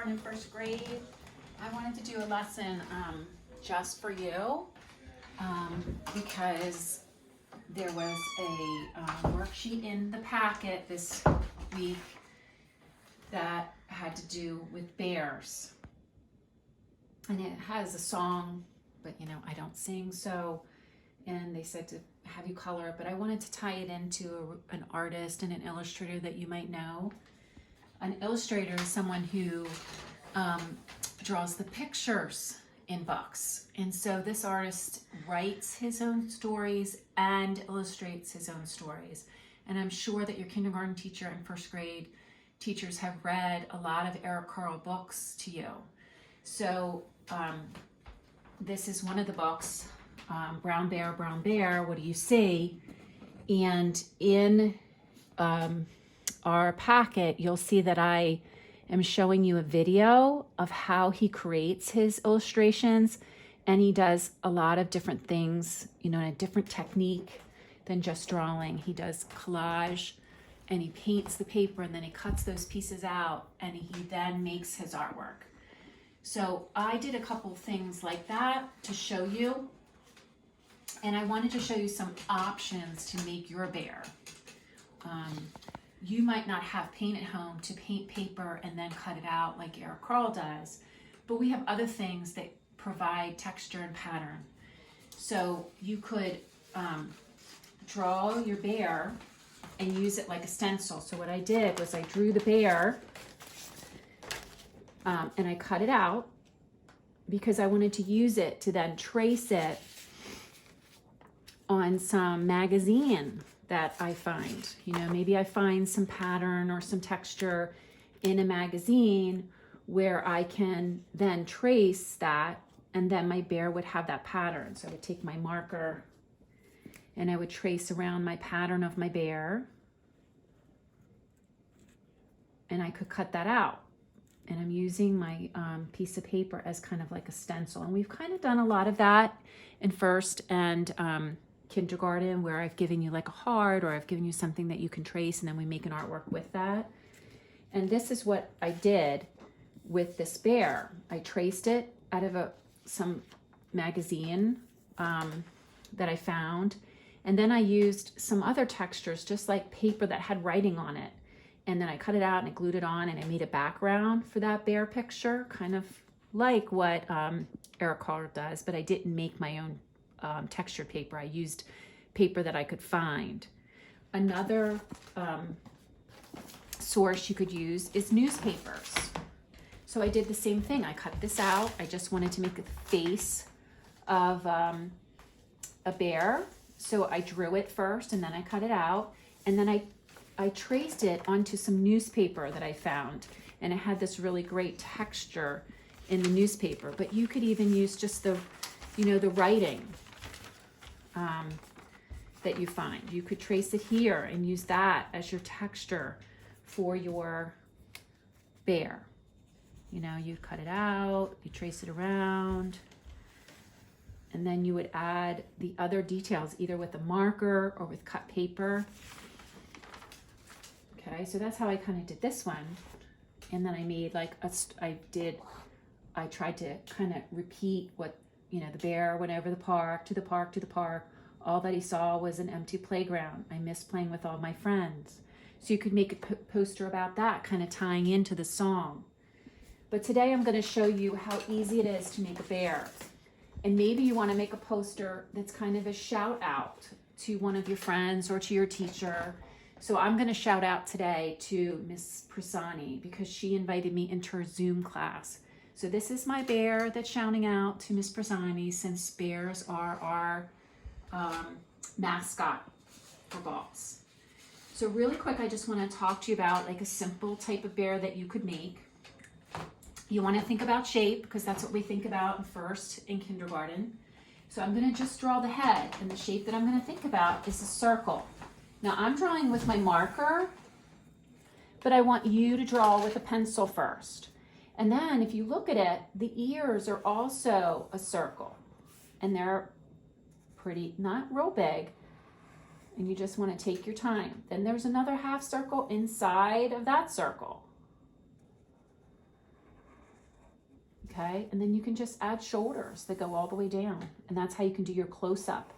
kindergarten and first grade, I wanted to do a lesson just for you because there was a worksheet in the packet this week that had to do with bears. And it has a song, but you know, I don't sing, and they said to have you color it, but I wanted to tie it into an artist and an illustrator that you might know. An illustrator is someone who draws the pictures in books. And so this artist writes his own stories and illustrates his own stories. And I'm sure that your kindergarten teacher and first grade teachers have read a lot of Eric Carle books to you. So this is one of the books, Brown Bear, What Do You See? And in our packet, you'll see that I am showing you a video of how he creates his illustrations. And he does a lot of different things, you know, in a different technique than just drawing. He does collage, and he paints the paper, and then he cuts those pieces out, and he then makes his artwork. So I did a couple things like that to show you. And I wanted to show you some options to make your bear. You might not have paint at home to paint paper and then cut it out like Eric Carle does, but we have other things that provide texture and pattern. So you could draw your bear and use it like a stencil. So what I did was I drew the bear and I cut it out because I wanted to use it to then trace it on some magazine that I find. You know, maybe I find some pattern or some texture in a magazine where I can then trace that, and then my bear would have that pattern. So I would take my marker and I would trace around my pattern of my bear, and I could cut that out. And I'm using my piece of paper as kind of like a stencil. And we've kind of done a lot of that in first and kindergarten, where I've given you like a heart, or I've given you something that you can trace, and then we make an artwork with that. And this is what I did with this bear. I traced it out of some magazine that I found, and then I used some other textures, just like paper that had writing on it. And then I cut it out and I glued it on, and I made a background for that bear picture, kind of like what Eric Carle does, but I didn't make my own textured paper. I used paper that I could find. Another source you could use is newspapers. So I did the same thing. I cut this out. I just wanted to make the face of a bear. So I drew it first, and then I cut it out, and then I traced it onto some newspaper that I found, and it had this really great texture in the newspaper. But you could even use just the, you know, the writing that you find. You could trace it here and use that as your texture for your bear. You know, you cut it out, you trace it around, and then you would add the other details either with a marker or with cut paper. Okay, so that's how I kind of did this one. And then I made like I tried to kind of repeat what, you know, the bear went over the park, to the park, to the park. All that he saw was an empty playground. I miss playing with all my friends. So you could make a poster about that, kind of tying into the song. But today I'm going to show you how easy it is to make a bear. And maybe you want to make a poster that's kind of a shout out to one of your friends or to your teacher. So I'm going to shout out today to Miss Prasani because she invited me into her Zoom class. So this is my bear that's shouting out to Miss Prasani, since bears are our mascot for balls. So really quick, I just want to talk to you about like a simple type of bear that you could make. You want to think about shape, because that's what we think about in first in kindergarten. So I'm going to just draw the head, and the shape that I'm going to think about is a circle. Now I'm drawing with my marker, but I want you to draw with a pencil first. And then if you look at it, the ears are also a circle, and they're pretty, not real big, and you just want to take your time. Then there's another half circle inside of that circle. okay? And then you can just add shoulders that go all the way down. And that's how you can do your close-up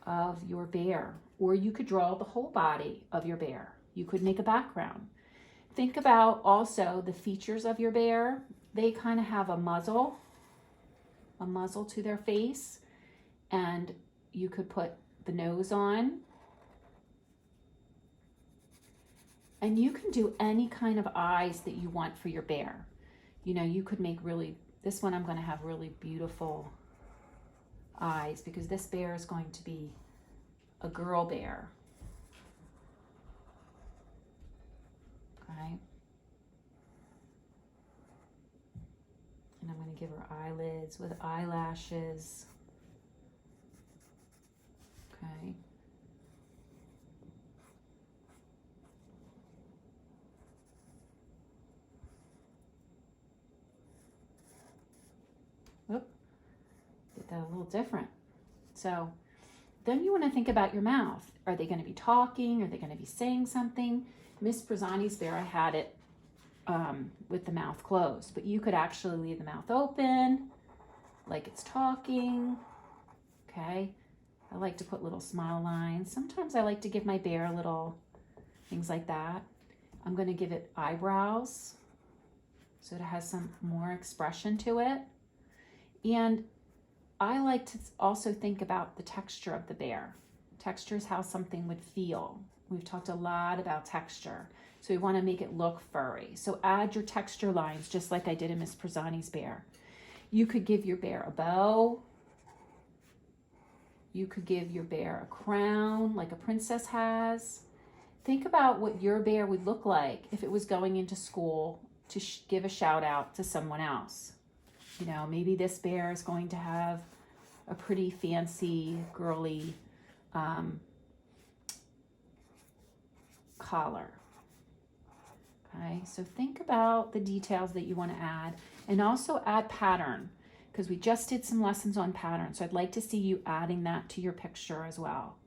of your bear. Or you could draw the whole body of your bear. You could make a background. Think about also the features of your bear. They kind of have a muzzle to their face, and you could put the nose on. And you can do any kind of eyes that you want for your bear. You know, you could make this one I'm going to have really beautiful eyes, because this bear is going to be a girl bear. Okay. And I'm going to give her eyelids with eyelashes. Okay. Oop. Get that a little different. So then you want to think about your mouth. Are they going to be talking? Are they going to be saying something? Miss Prezani's bear, I had it with the mouth closed, but you could actually leave the mouth open like it's talking. Okay. I like to put little smile lines. Sometimes I like to give my bear little things like that. I'm going to give it eyebrows so it has some more expression to it. And I like to also think about the texture of the bear. Texture is how something would feel. We've talked a lot about texture. So we want to make it look furry. So add your texture lines just like I did in Miss Prezani's bear. You could give your bear a bow. You could give your bear a crown like a princess has. Think about what your bear would look like if it was going into school to give a shout out to someone else. You know, maybe this bear is going to have a pretty fancy, girly collar. Okay, so think about the details that you want to add, and also add pattern, because we just did some lessons on pattern. So I'd like to see you adding that to your picture as well.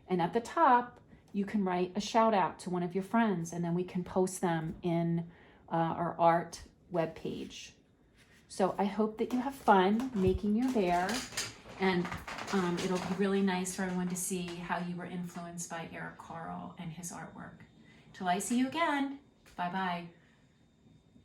And at the top, you can write a shout out to one of your friends, and then we can post them in our art webpage. So I hope that you have fun making your bear, and it'll be really nice for everyone to see how you were influenced by Eric Carle and his artwork. Till I see you again, bye-bye.